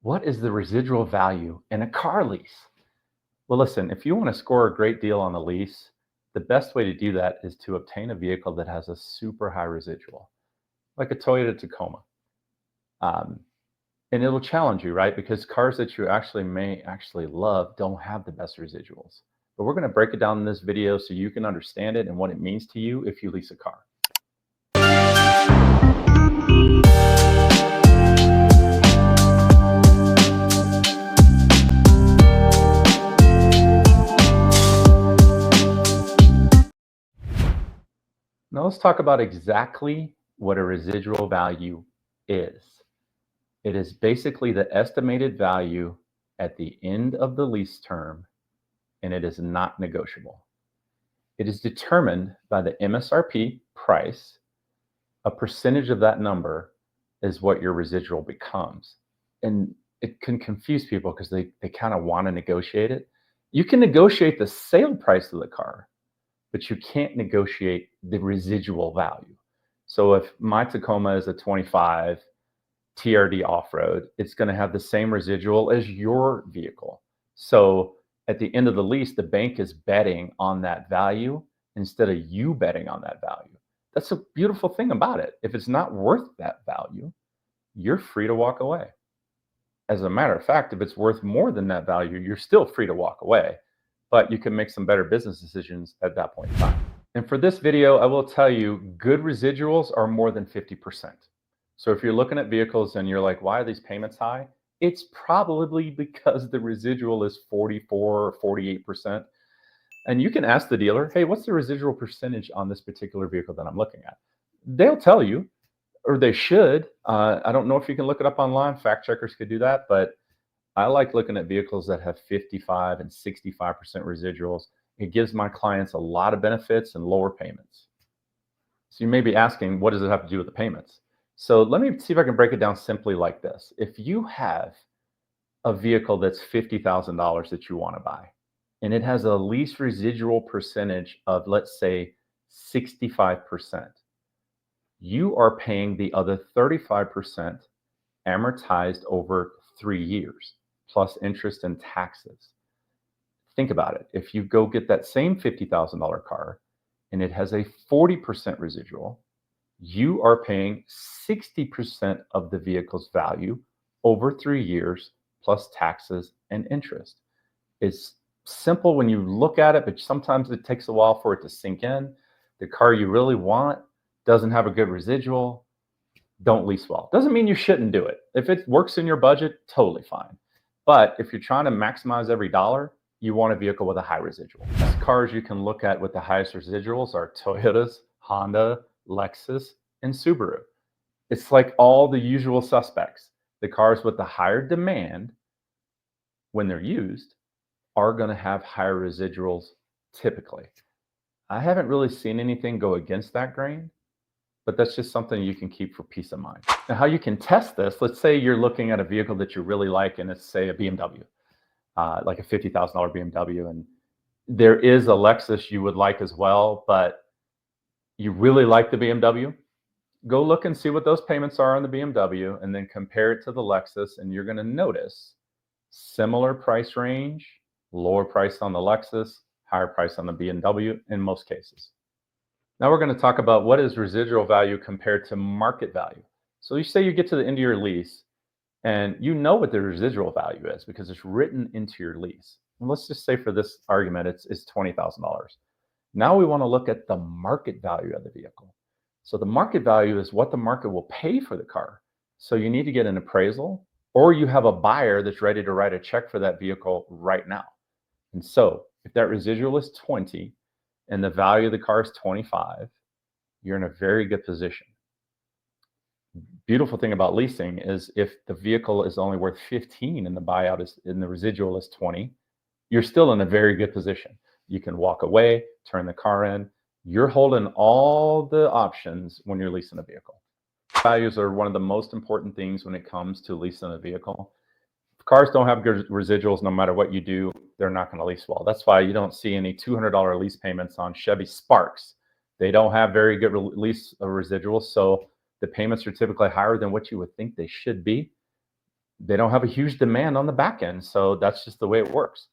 What is the residual value in a car lease? Well, listen, if you want to score a great deal on a lease, the best way to do that is to obtain a vehicle that has a super high residual, like a Toyota Tacoma. Um, and it'll challenge you, right? Because cars that you may love don't have the best residuals. But we're going to break it down in this video so you can understand it and what it means to you if you lease a car. Now let's talk about exactly what a residual value is. It is basically the estimated value at the end of the lease term, and it is not negotiable. It is determined by the MSRP price. A percentage of that number is what your residual becomes. And it can confuse people because they kind of want to negotiate it. You can negotiate the sale price of the car, but you can't negotiate the residual value. So if my Tacoma is a 25 TRD off-road, it's going to have the same residual as your vehicle. So at the end of the lease, the bank is betting on that value instead of you betting on that value. That's a beautiful thing about it. If it's not worth that value, you're free to walk away. As a matter of fact, if it's worth more than that value, you're still free to walk away, but you can make some better business decisions at that point in time. And for this video, I will tell you, good residuals are more than 50%. So if you're looking at vehicles and you're like, why are these payments high? It's probably because the residual is 44 or 48%. And you can ask the dealer, hey, what's the residual percentage on this particular vehicle that I'm looking at? They'll tell you, or they should. I don't know if you can look it up online. Fact checkers could do that, but I like looking at vehicles that have 55 and 65% residuals. It gives my clients a lot of benefits and lower payments. So you may be asking, what does it have to do with the payments? So let me see if I can break it down simply like this. If you have a vehicle that's $50,000 that you want to buy, and it has a lease residual percentage of, let's say, 65%, you are paying the other 35% amortized over 3 years, plus interest and taxes. Think about it. If you go get that same $50,000 car and it has a 40% residual, you are paying 60% of the vehicle's value over 3 years, plus taxes and interest. It's simple when you look at it, but sometimes it takes a while for it to sink in. The car you really want doesn't have a good residual. Don't lease well. Doesn't mean you shouldn't do it. If it works in your budget, totally fine. But if you're trying to maximize every dollar, you want a vehicle with a high residual. The cars you can look at with the highest residuals are Toyotas, Honda, Lexus, and Subaru. It's like all the usual suspects. The cars with the higher demand, when they're used, are going to have higher residuals typically. I haven't really seen anything go against that grain, but that's just something you can keep for peace of mind. Now, how you can test this, let's say you're looking at a vehicle that you really like, and it's, say, a BMW, like a $50,000 BMW, and there is a Lexus you would like as well, but you really like the BMW, go look and see what those payments are on the BMW, and then compare it to the Lexus, and you're going to notice similar price range, lower price on the Lexus, higher price on the BMW in most cases. Now we're going to talk about what is residual value compared to market value. So you say you get to the end of your lease and you know what the residual value is because it's written into your lease. And let's just say for this argument, it's $20,000. Now we want to look at the market value of the vehicle. So the market value is what the market will pay for the car. So you need to get an appraisal, or you have a buyer that's ready to write a check for that vehicle right now. And so if that residual is 20 and the value of the car is 25, you're in a very good position. Beautiful thing about leasing is if the vehicle is only worth 15 and the buyout is, and the residual is 20, you're still in a very good position. You can walk away, turn the car in. You're holding all the options when you're leasing a vehicle. Values are one of the most important things when it comes to leasing a vehicle. If cars don't have good residuals, no matter what you do, they're not going to lease well. That's why you don't see any $200 lease payments on Chevy Sparks. They don't have very good lease residuals, so the payments are typically higher than what you would think they should be. they don't have a huge demand on the back end. So that's just the way it works.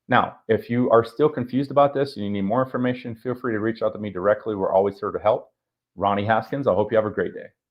Now, if you are still confused about this and you need more information, feel free to reach out to me directly. We're always here to help. Ronnie Haskins, I hope you have a great day.